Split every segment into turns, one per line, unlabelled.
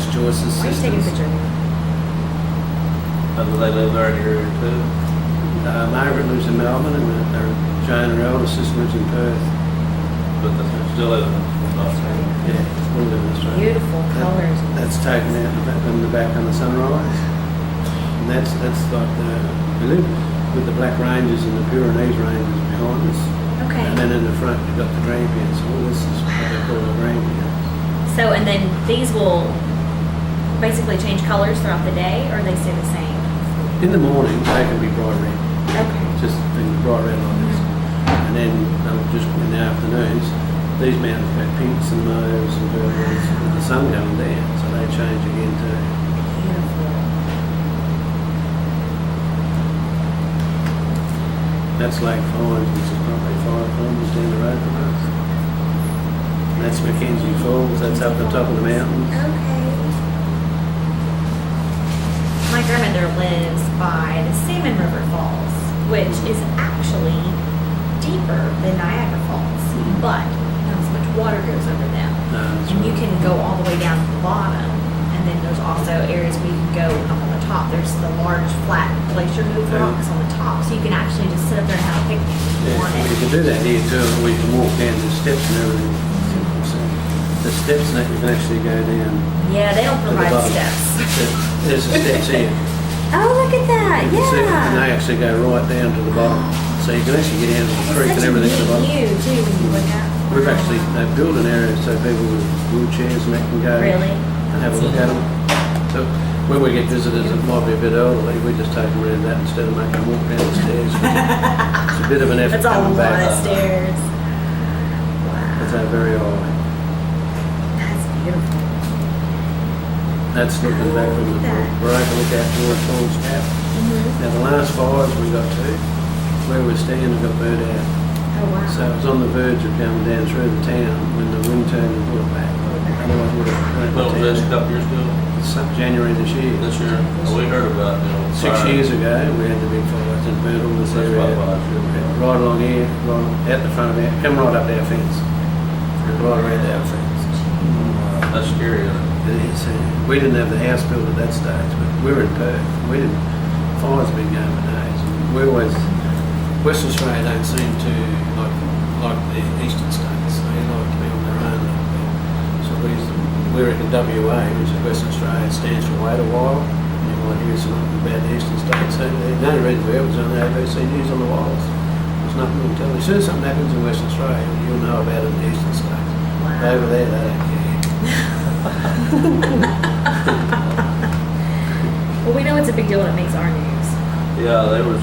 That's Joyce's
Why are you taking a
sisters.
picture?
Do they live there in the area too?
Margaret lives in Melbourne, and Jane, her elder sister, lives in Perth.
But they're still living in Australia.
Yeah, all live in Australia.
Beautiful colors.
That's taken out in the back on the sunrise. And that's like we live with the Black Ranges and the Pyrenees Ranges behind us.
Okay.
And then in the front you've got the Grampians. All this is what they call the Grampians.
So, and then these will basically change colors throughout the day, or they stay the same?
In the morning they can be bright red,
Okay.
just in bright red like this. And then just in the afternoons, these mountains have pinks and mauves and purples with the sun going down, so they change again too.
Beautiful.
That's Lake Fines, which is probably 5 kilometres down the road from us. And that's Mackenzie Falls, that's up the top of the mountains.
Okay. My grandmother lives by the Salmon River Falls, which is actually deeper than Niagara Falls, but not as much water goes over them.
No, that's
And you
right.
can go all the way down to the bottom, and then there's also areas where you can go up on the top. There's the large flat glacier move
Yeah.
rocks on the top, so you can actually just sit up there and have a picnic if you
Yeah,
want
you
it.
can do that here too, or you can walk down the steps and everything. So the steps and that you can actually go down
Yeah, they don't
to the
provide
bottom.
steps.
There's the steps here.
Oh, look at that!
You can see it, and they
Yeah.
actually go right down to the bottom. So you can actually get down to the
It's
creek
such
and
a
everything
neat
at the bottom.
view too when you look out.
We've actually built an area so people with wheelchairs and that can go
Really?
and have a look at them. So when we get visitors that might be a bit elderly, we just take them around that instead of making them walk down the stairs. It's a bit of an effort
That's a
coming
lot
back.
of stairs.
It's
Wow.
very high.
That's beautiful.
That's looking back from the break, look out towards Falls Gap. Now the last fires we got to, where we're standing, got burnt out.
Oh, wow.
So it was on the verge of coming down through the town when the wind turned and put it back. Otherwise it would have burnt
Well,
the
this a
town.
couple years ago,
It's January this year.
this year, we heard about,
6 years ago, we had the big fires and burnt all this
That's
area
about 5 years ago.
right along here, right out the front of our, come right up our fence. Right around our fence.
That's scary, isn't it?
It is. We didn't have the house built at that stage, but we were in Perth. Fires have been going for days. And we always, Western Australia don't seem to like the eastern states. They like to be on their own. So we reckon WA, which is Western Australia, stands for wait a while. You might hear something about the eastern states. So the only reason we was on the ABC News on the wireless. There's nothing to tell. As soon as something happens in Western Australia, you'll know about it in the eastern states.
Wow.
Over there, they don't care.
Well, we know it's a big deal when it makes our news.
Yeah, there was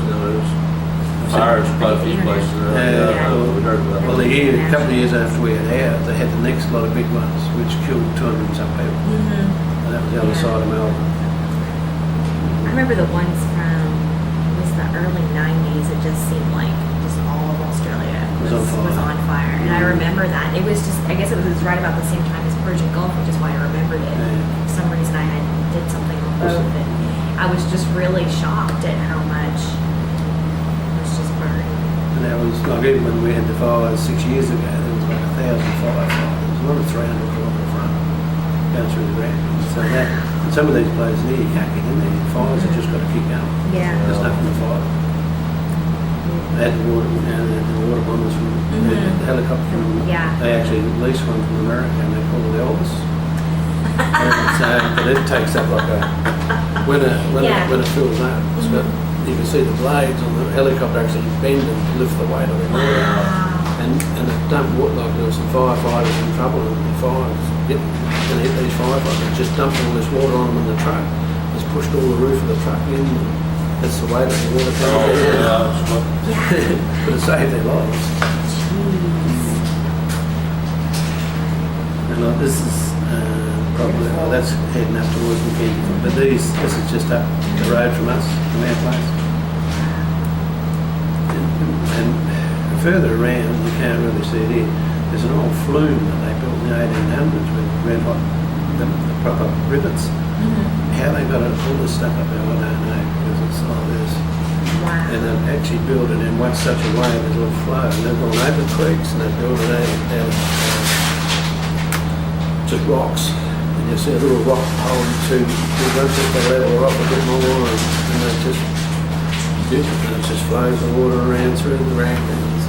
fires quite a few places.
Yeah.
We heard about
Well,
that.
a couple of years after we had ours, they had the next lot of big ones, which killed 200 and some people. And that was the other
Yeah.
side of Melbourne.
I remember the ones from, it was the early 90s. It just seemed like just all of Australia
Was on fire.
And I remember that. It was just, I guess it was right about the same time as Persian Gulf, which is why I remembered it.
Yeah.
For some reason I did something on both. And I was just really shocked at how much was just burned.
And that was, like, even when we had the fires 6 years ago, there was like 1,000 firefighters. There was another 300 kilometre front going through the Grampians. So that, and some of these places there, you can't get in there. Fires have just got to keep going.
Yeah.
There's nothing to fight. They had the water bombers from the helicopter from,
Yeah.
they actually leased one from America and they called it Elvis. But it takes up like when it fills up, it's got, you can see the blades on the helicopter actually bending to lift the weight of the water.
Wow.
And it don't work like there were some firefighters in trouble and the fires going to hit these firefighters, just dumped all this water on them in the truck, just pushed all the roof of the truck in. That's the weight of the water coming down. But it saved their lives. And like this is probably, that's heading up towards Mackenzie. But this is just up the road from us, from our place. And further around, you can't really see it here, there's an old flume that they built in the 1800s with red hot, the proper rivets. How they got all this stuff up there, I don't know, because it's like this.
Wow.
And they've actually built it in such a way that it'll flow. And they've gone over creeks and they've built it out of just rocks. And you see a little rock hole two runs just to level her off a bit more, and it just flows the water around through the raglands.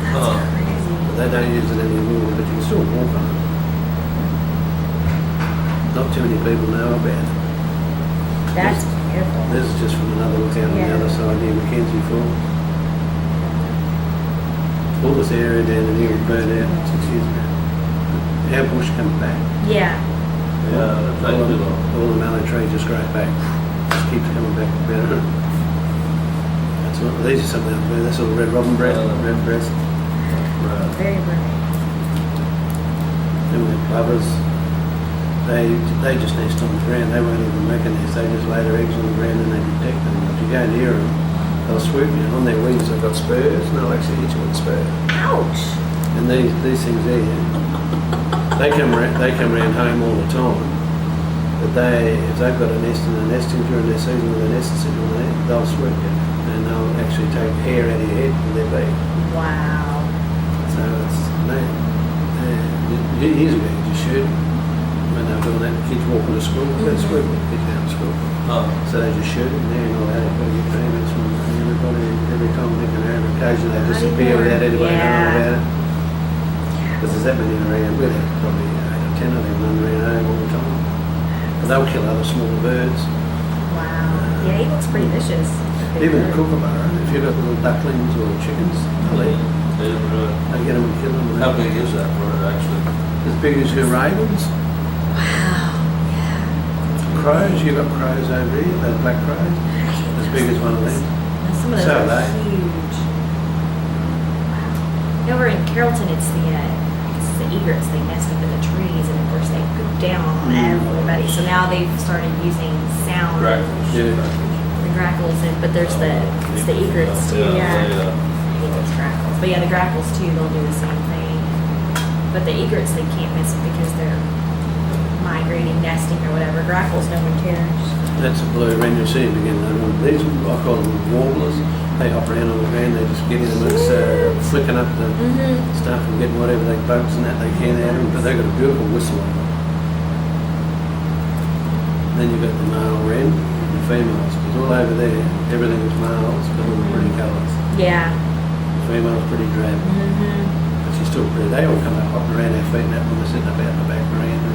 Huh.
Crazy.
But they don't use it anymore, but you can still walk on it. Not too many people know about it.
That's beautiful.
This is just from another look out on the
Yeah.
other side near Mackenzie Falls. All this area down in here was burnt out 6 years ago. Our bush comes back.
Yeah.
Yeah, that takes too long.
All the mallee trees just grow back. Just keeps coming back better. That's what, these are some of the, that's all the red robin breast, red breast.
Right.
Very pretty.
And the plovers, they just nest on the ground. They won't even make a nest. They just lay their eggs on the ground and they detect them. If you go near them, they'll swoop you. On their wings they've got spurs and they'll actually hit you with a spur.
Ouch.
And these things here, they come around home all the time. But if they've got a nest and they're nesting during their season with a nest sitting on there, they'll swoop you. And they'll actually take hair out of your head with their beak.
Wow.
So it's, years ago you just shoot them. When they were doing that, kids walking to school, they'd swoop the kids down to school.
Oh.
So they just shoot them there and all that. They've got to get payments from everybody every time they can have. Occasionally they disappear without anybody knowing about it. Because there's that many around. We'd have probably 8 or 10 of them running around home all the time. But they'll kill other smaller birds.
Wow. Yeah, he looks pretty vicious.
Even the kookaburra, if you've got little ducklings or chickens, they'll eat them.
Yeah, right.
They get them and kill them.
How big is that bird actually?
As big as your ravens.
Wow. Yeah.
Crows, you've got crows over here, those black crows. As big as one of them.
Now, some of those
So
are
they.
huge. Wow. Over in Carrollton, it's the egrets. They nest up in the trees, and of course they poop down on everybody. So now they've started using sound.
Grackles.
Yeah.
The grackles, but there's it's the egrets too. Yeah. I hate those grackles. But yeah, the grackles too, they'll do the same thing. But the egrets they can't miss it because they're migrating, nesting or whatever. Grackles no one cares.
That's a blue wren. You'll see them again later on. These, I call them warblers. They hop around on the ground. They just get in amongst flicking up the stuff and getting whatever they bugs and that they can out of them. But they've got a beautiful whistle on them. Then you've got the male wren and the females. Because all over there, everything is males, but all the pretty colours.
Yeah.
The female's pretty drab. But she's still pretty. They all come up hopping around our feet and that when we're sitting up out in the back veranda.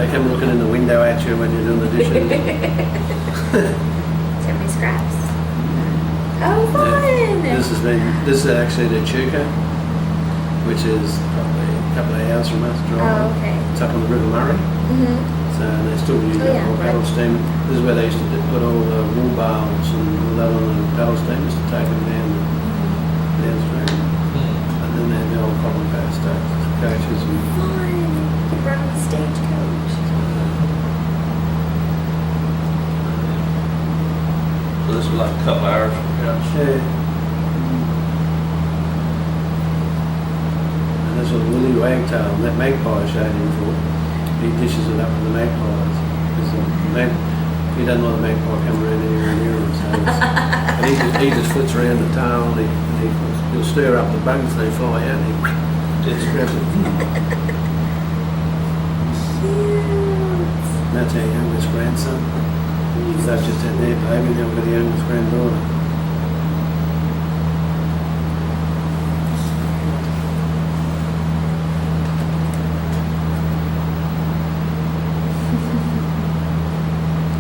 They come looking in the window at you when you're doing the dishes.
So many scraps. Oh, fun!
This is actually the Chuka, which is probably a couple of hours from us driving.
Oh, okay.
It's up on the River Murray. So they still use
Oh, yeah.
the paddle steam. This is where they used to put all the wool bales and all that on the paddle steamers to take them downstream. And then they had the old cobble coaches and
Fun! Run the stagecoach.
So this is like a couple hours from here.
yeah. And this was Willie Wagtail, and that magpie I showed him before. He dishes it up with the magpies. He doesn't like the magpie coming around here and here. So and he just flits around the tail and he'll stir up the bugs and they fly out and he just grabs it. And that's our youngest grandson. They've just had their baby, now we've got the youngest granddaughter.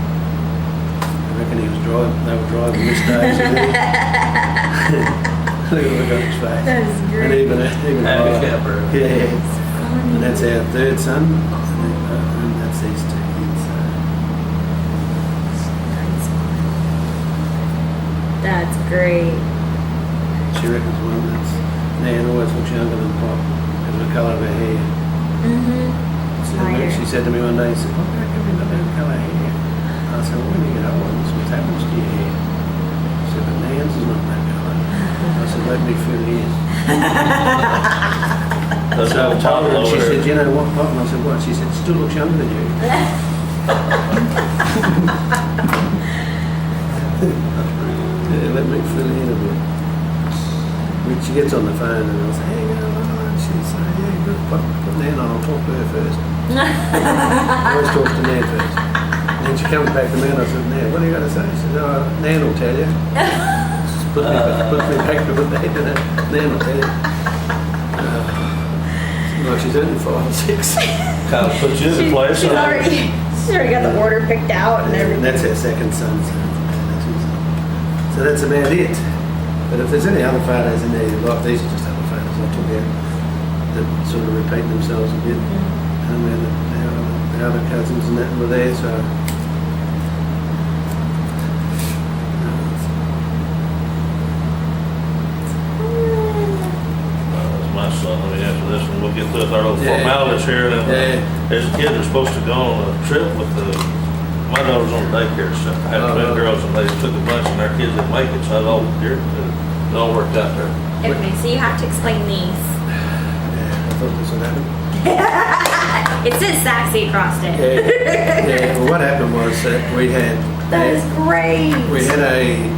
I reckon they were driving this day. Look at his face.
That is great.
And even
Handicapper.
yeah. And that's our third son. And that's these two kids.
That's great.
She reckons one that's Nan always looks younger than Pop because of the colour of her hair.
Lighter.
She said to me one day, she said, "What how come you got that colour hair?" I said, "Well, when you get older, this is what happens to your hair." She said, "But Nan's is not that colour." I said, "Let me fill in."
That's
So I
how
told her, and she
over
said, "You know what, Pop?" And I said, "What?" She said, "Still looks younger than you." Yeah, let me fill in a bit. When she gets on the phone and I'll say, "Hey, go on." She'll say, "Yeah, put Nan on, I'll talk to her first. I always talk to Nan first. And then she comes back to me and I said, Nan, what are you going to say? She said, oh, Nan will tell you. Just put me back to put that in it. Nan will tell you. No, she's only 5 or 6.
Kind of puts you in the place.
She's already got the order picked out and everything.
That's her second son. So that's about it. But if there's any other photos in there you like, these are just other photos I took out that sort of repeat themselves a bit. And then the other cousins and that were there, so.
That's my son. I mean, after this one, we'll get through our little formalities here. And there's a kid that's supposed to go on a trip with my daughter's on daycare stuff. I had twin girls and they took a bunch and their kids didn't make it, so it all worked out there.
Okay, so you have to explain these.
Yeah, I thought this would happen.
It says Sachse across it.
Yeah, well, what happened was that we had...
That is great.
We had a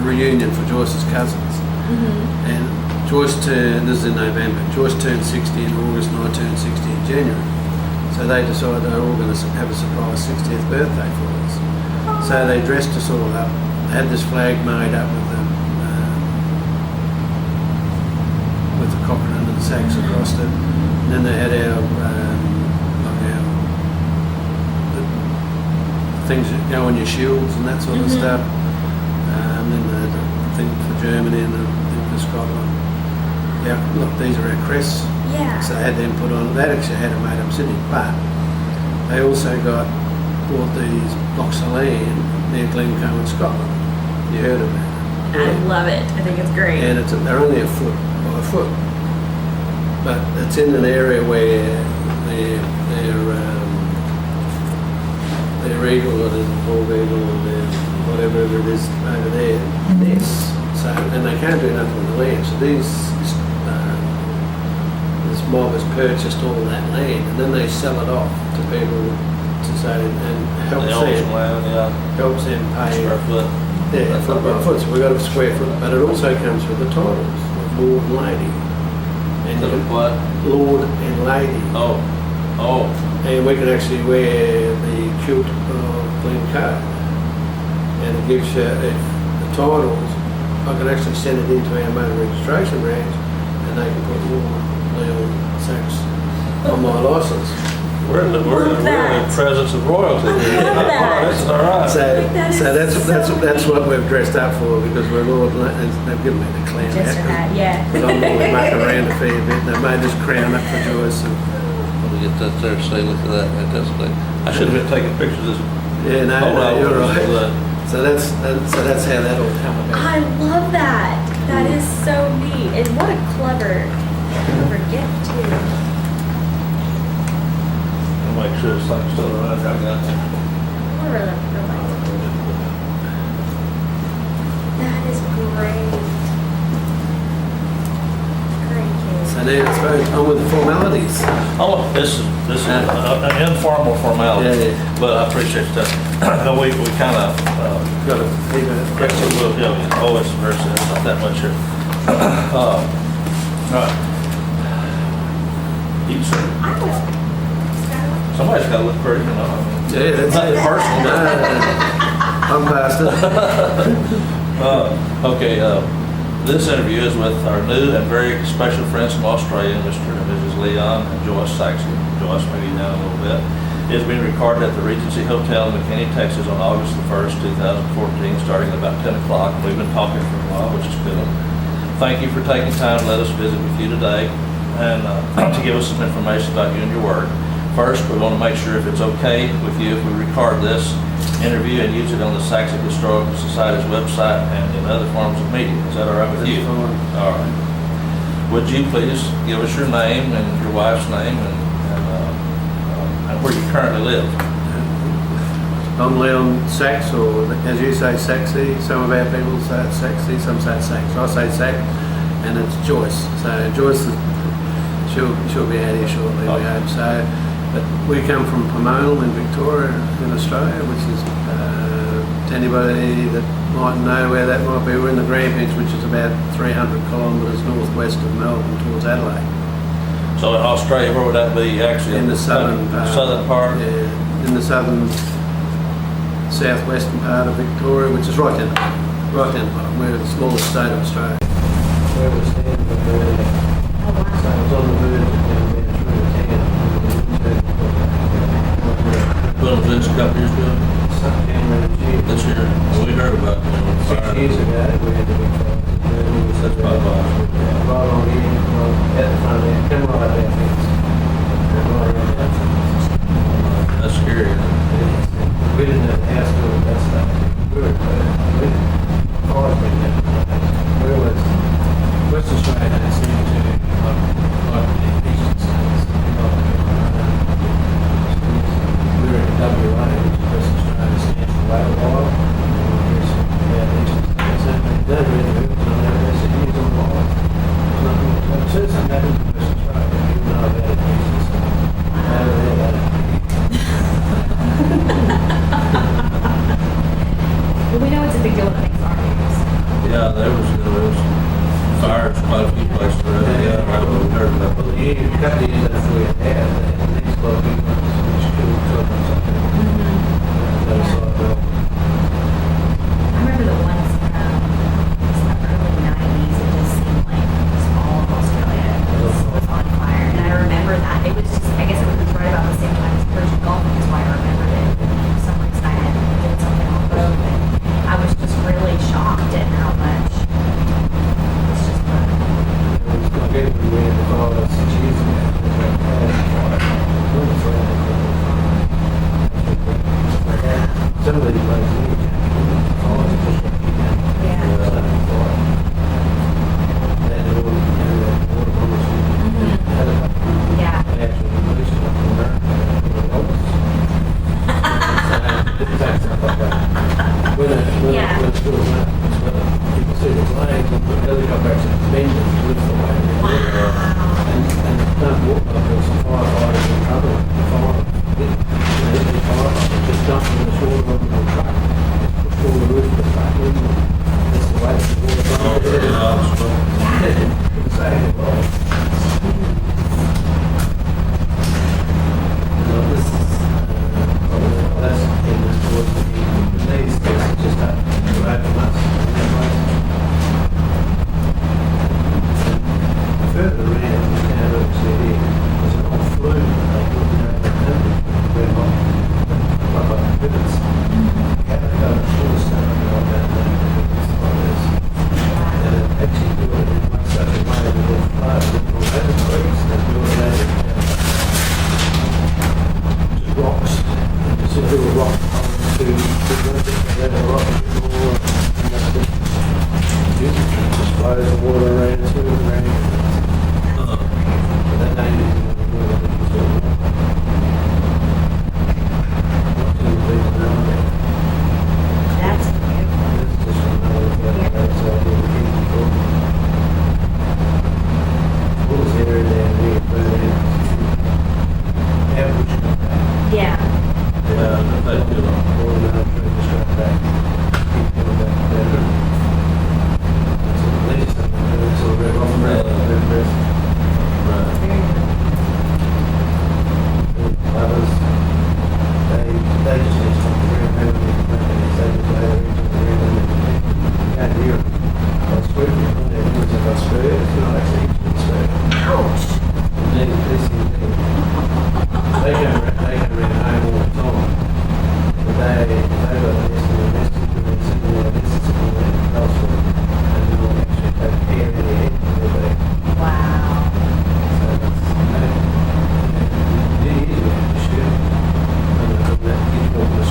reunion for Joyce's cousins. And Joyce turned, this is in November, Joyce turned 60 in August and I turned 60 in January. So they decided they were all going to have a surprise 60th birthday for us. So they dressed us all up. They had this flag made up with the cockerel and the Sachse across it. And then they had our the things that go on your shields and that sort of stuff. And then the thing for Germany and the thing for Scotland. Yeah, look, these are our crests.
Yeah.
So they had them put on. They actually had them made up Sydney, but they also bought these blocks of land near Glencoe in Scotland. You heard of that?
I love it. I think it's great.
And they're only a foot by a foot, but it's in an area where their eagle or the bald eagle or their whatever it is over there nests. So and they can't do nothing with the land. So this mob has purchased all that land and then they sell it off to people to say and helps them pay
square foot.
Yeah, foot by foot. So we've got a square foot, but it also comes with the titles of Lord and Lady. And
what?
Lord and Lady.
Oh.
And we can actually wear the kilt of Glencoe. And it gives you if the titles. I can actually send it into our motor registration branch, and they can put Leon Sachse on my license.
We're in the presence of royalty. That's all right.
So that's what we've dressed up for because we're Lord and they've given me the clown
Just a hat, yeah.
Because I'm always mucking around a fair bit. They've made this crown up for Joyce.
Let me get that there. Say, look at that. Fantastic. I should have been taking pictures of this.
Yeah, no, you're right. So that's how that all come about.
I love that. That is so neat. And what a clever gift too.
I'll make sure it's like still around. I got that.
That is great. Great kid.
So now I suppose on with the formalities.
Oh, this is an informal formality, but I appreciate that. We kind of
Got to leave a question.
always versa. It's not that much here. Right. You sir. Somebody's got to look pretty, you know.
Yeah, that's
Not
it.
personal.
No. I'm past it.
Okay, this interview is with our new and very special friends from Australia, Mr. and Mrs. Leon and Joyce Sachse. Joyce, maybe down a little bit. It is being recorded at the Regency Hotel in McKinney, Texas on August the 1st, 2014, starting at about 10 o'clock. We've been talking for a while, which is good. Thank you for taking time to let us visit with you today and to give us some information about you and your work. First, we want to make sure if it's okay with you if we record this interview and use it on the Sachse Historical Society's website and in other forms of media. Is that all right with you? All right. Would you please give us your name and your wife's name and where you currently live?
I'm Leon Sachse, or as you say, Sachse. Some of our people say it's Sachse, some say Sachse. I say Sachse, and it's Joyce. So Joyce, she'll be out here shortly, we hope. So, but we come from Pomona in Victoria, in Australia, which is to anybody that might know where that might be. We're in the Grampians, which is about 300 kilometres northwest of Melbourne towards Adelaide.
So in Australia, where would that be actually?
In the southern part.
Southern part?
Yeah, in the southern, southwestern part of Victoria, which is right down the bottom. We're the smallest state of Australia. Where we're standing, but
Oh,
so
wow.
it's on the verge of down there through the town.
When was this, a couple years ago?
Some camera
This year? We heard about it.
6 years ago, we had the big fire.
That's about right.
Right on in, at the front end, come right up that fence. And right around that fence.
That's scary.
We didn't have the house built that stuff. We were, cars been there. Where was Western Australia had seemed to, like the eastern states. We were in WA, which is Western Australia, stands for whale wild. They're really good, so they're years on the wall. As soon as something happens in Western Australia, you know about it.
Well, we know it's a big deal when it makes our news.
Yeah, there was fires quite a few places around. Yeah, I heard about
Well,
that.
a couple of years after we had the next lot of big ones, which killed children or something. That was like, well,
I remember the ones from the early 90s, it just seemed like all of Australia was on fire. And I remember that. It was just, I guess it was right about the same time as Persian Gulf, which is why I remembered it. For some reason I had did something on the road, and I was just really shocked at how much it's just burned.
it was good when we had the fire 6 years ago. Some of these places, fires just keep going.
Yeah.
That all, that water bombers,
Yeah.
they actually released it from America.
Yeah.
When it's doing that, you can see the flames and the helicopters bending with the way. And the plant walk up, there was some firefighters in trouble. The fire, the firefighters just dumping the water over the truck. Pushed all the roof of the truck in. That's the way the water bombers. It's a well. This is, that's in the towards the needs, it's just that right from us. Further around the town of City, there's an old flume that they put in the red hot, like pivots. Had a go full of stuff like that, like this. And it actually do it in such a way that it'll flow, it'll open creeks, and do it out of rocks. It's a little rock to the rock floor, and that's it. It just flows the water around to and around. But that name is not too big around there.
That's beautiful.
It's just another thing outside the King's Court. All this area down here, burning. Ambush got back.
Yeah.
Yeah, they do.
All the military just got back. Keep coming back better. That's at least something. It's all red on red.
Right.
Very good.
Others, they just need something very heavily. They say that they're you can't hear them. That's good. It's like a spur. It's not actually a spur.
Ouch.
They go around home all the time. But they got a nest in the nest and they're sitting there, this is sitting there, they'll swim. And they'll actually take care of their head and their back.
Wow.
So that's, it is really shoot. And that kids walking the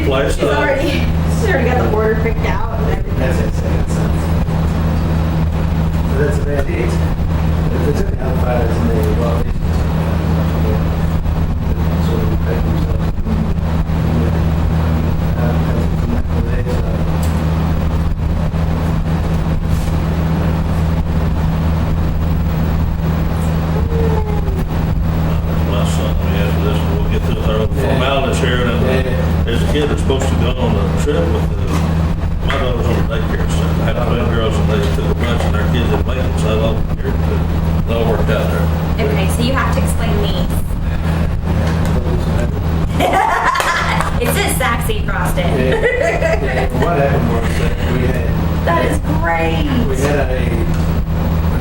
place.
She's already got the order picked out and everything.
That's it, second sense. So that's about it. If there's any other photos in there, well, it's just sort of repeat themselves.
My son, after this, we'll get through our formalities here, and there's a kid that's supposed to go on a trip with my daughter's on daycare, so I had twin girls, and they took a bunch, and their kids didn't make it, so it all worked out there.
Okay, so you have to explain these. It says Sachse across it.
Yeah. What happened was that
That is great.
we had a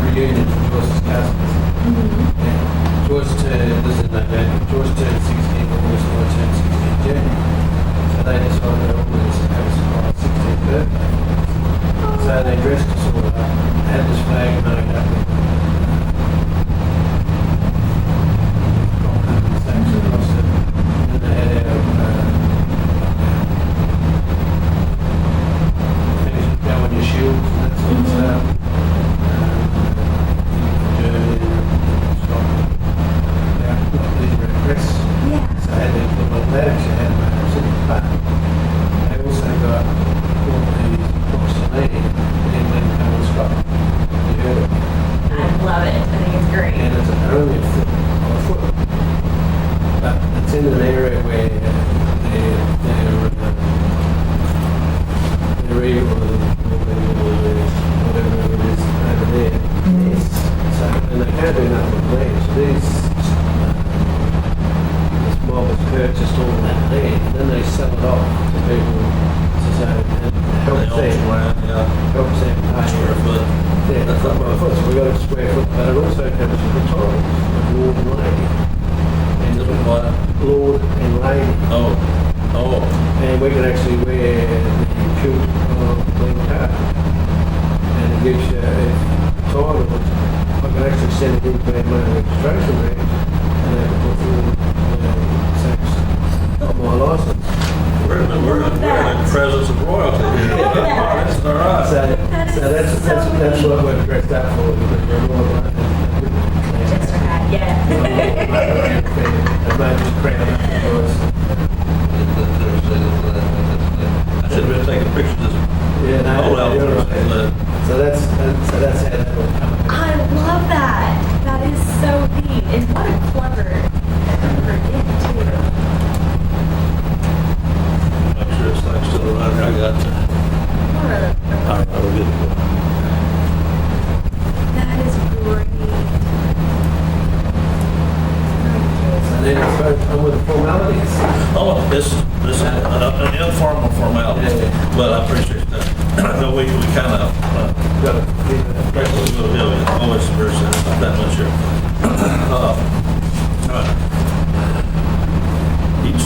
reunion for Joyce's cousins. And Joyce turned, this is November, Joyce turned 16 August and I turned 16 January. So they decided they wanted to have a surprise 16th birthday. So they dressed us all up, had this flag made up with Sachse across it. And they had our things that go on your shields and that sort of stuff. Germany and Scotland. These were press.
Yeah.
So I had to put on that, actually had my city back. They also got all these books to me in Lincoln and Scotland. You heard it?
I love it. I think it's great.
And it's only a foot. But it's in an area where they're evil or whatever it is over there. Yes. So, and they can't do nothing with land. So this mob has purchased all that land, and then they sell it off to people to say, and help them pay.
Square foot.
Yeah, that's not my foot, so we got a square foot, but it also comes with the titles of Lord and Lady. And
What?
Lord and Lady.
Oh.
And we can actually wear the kilt of the card. And it gives you a title. I can actually send it into our motor registration range and they can put Sachse on my licence.
We're in the presence of royalty. That's all right.
So that's what we're dressed up for.
Just for that, yeah.
They might just crown up for us.
I should have been taking pictures of this.
Yeah, no,
Old
you're
outfits.
right. So that's how that will come.
I love that. That is so neat. And what a clever gift, too.
Make sure it's like still around here. I got to. All right, we're good.
That is great.
And then it's on with the formalities.
Oh, this is an informal formality,
Yeah.
but I appreciate that. No, we kind of,
Got to leave it.
always very sad about that much here. All right. Each,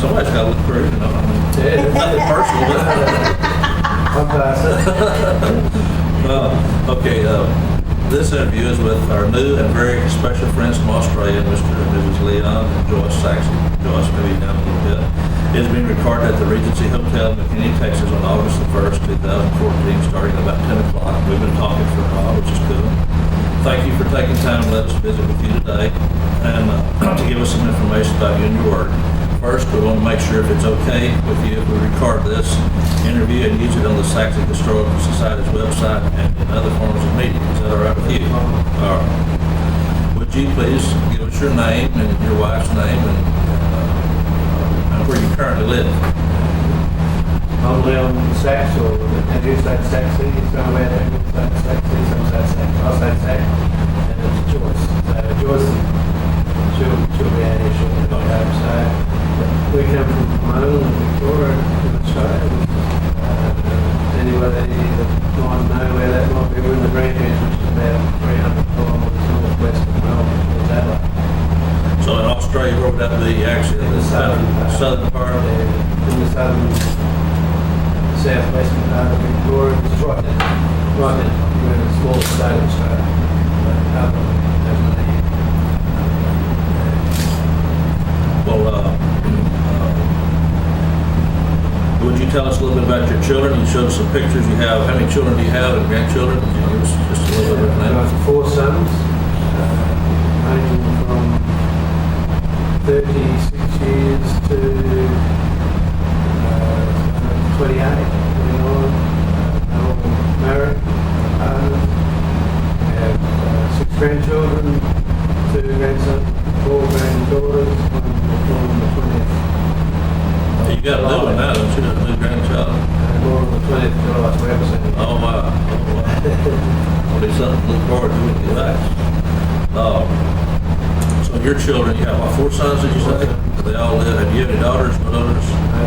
somebody's got to look pretty, you know, I mean,
Yeah.
nothing personal,
I'm passing.
Okay, this interview is with our new and very special friends from Australia, Mr. and Mrs. Leon and Joyce Sachse. Joyce, maybe down a little bit. It is being recorded at the Regency Hotel in McKinney, Texas on August the 1st, 2014, starting at about 10 o'clock. We've been talking for a while, which is good. Thank you for taking time to let us visit with you today and to give us some information about you and your work. First, we want to make sure if it's okay with you if we record this interview and use it on the Sachse Historical Society's website and in other forms of media. Is that all right with you? All right. Would you please give us your name and your wife's name and where you currently live?
I'm Leon Sachse, or and you say Sachse, some way there, you say Sachse, some say Sachse, I'll say Sachse, and it's Joyce. So Joyce, she'll be out here shortly, I hope. So we come from Moon and Victoria in Australia. Anybody that might know where that might be, we're in the Granges, which is about 300 kilometres northwest of Melbourne, towards Adelaide.
So in Australia, where would that be actually?
In the
southern part?
In the southern, southwestern part of Victoria, it's right now. We're in a small state of Australia.
Well, tell us a little bit about your children? You showed us some pictures you have. How many children do you have and grandchildren? Can you give us just a little bit of
I've
that?
got 4 sons, ranging from 36 years to 28, 29. They're all married, partners. We have 6 grandchildren, 2 grandsons, 4 granddaughters, one born on the 20th.
You got a new one now, don't you? A new grandchild?
Born on the 20th of July, so we haven't seen it.
Oh, wow. Oh, wow. Well, there's something to look forward to when you get back. So your children, you have what, 4 sons, did you say? They all live, have you any daughters, no daughters?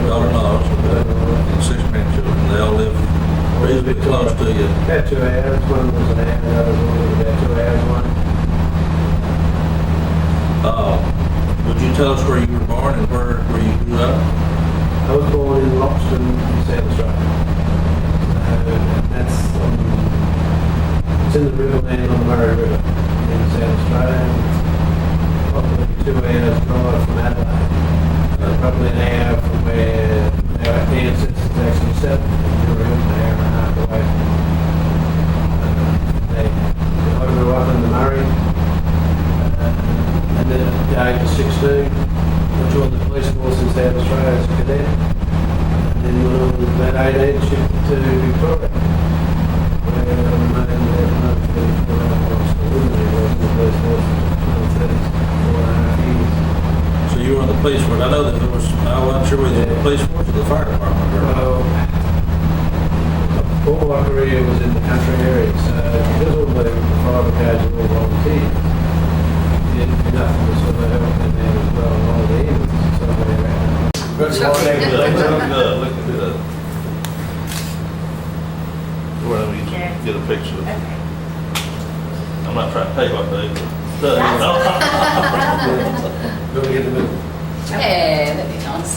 Daughter-in-laws, okay. And 6 grandchildren. They all live reasonably close to you.
About 2 hours, one was an hour, the other one was about 2 hours, one.
Would you tell us where you were born and where you grew up?
I was born in Loxton, South Australia. That's it's in the Riverland on the Murray River in South Australia. Probably 2 hours drive from Adelaide. Probably an hour from where our ancestors actually settled. We were an hour and a half away. I grew up in the Murray. And then at the age of 16, I joined the police force in South Australia as a cadet. And then when I was about 18, shifted to Victoria, where I remained there for another 34 hours. I was living there, working in the police force for 34.5 years.
So you were on the police force. I know that there was, I wasn't sure whether you were in the police force or the fire department.
Well, all my career was in the country area, so because all the fire brigades are all volunteers, you didn't do nothing to sort of help them there as well, and all the evenings, so they around.
Good, look good. Well, we get a picture. I'm not trying to tell you what they do.
Go to get the middle.
Yeah, that'd be nice.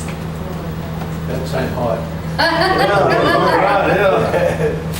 That same height.
Yeah, right, yeah.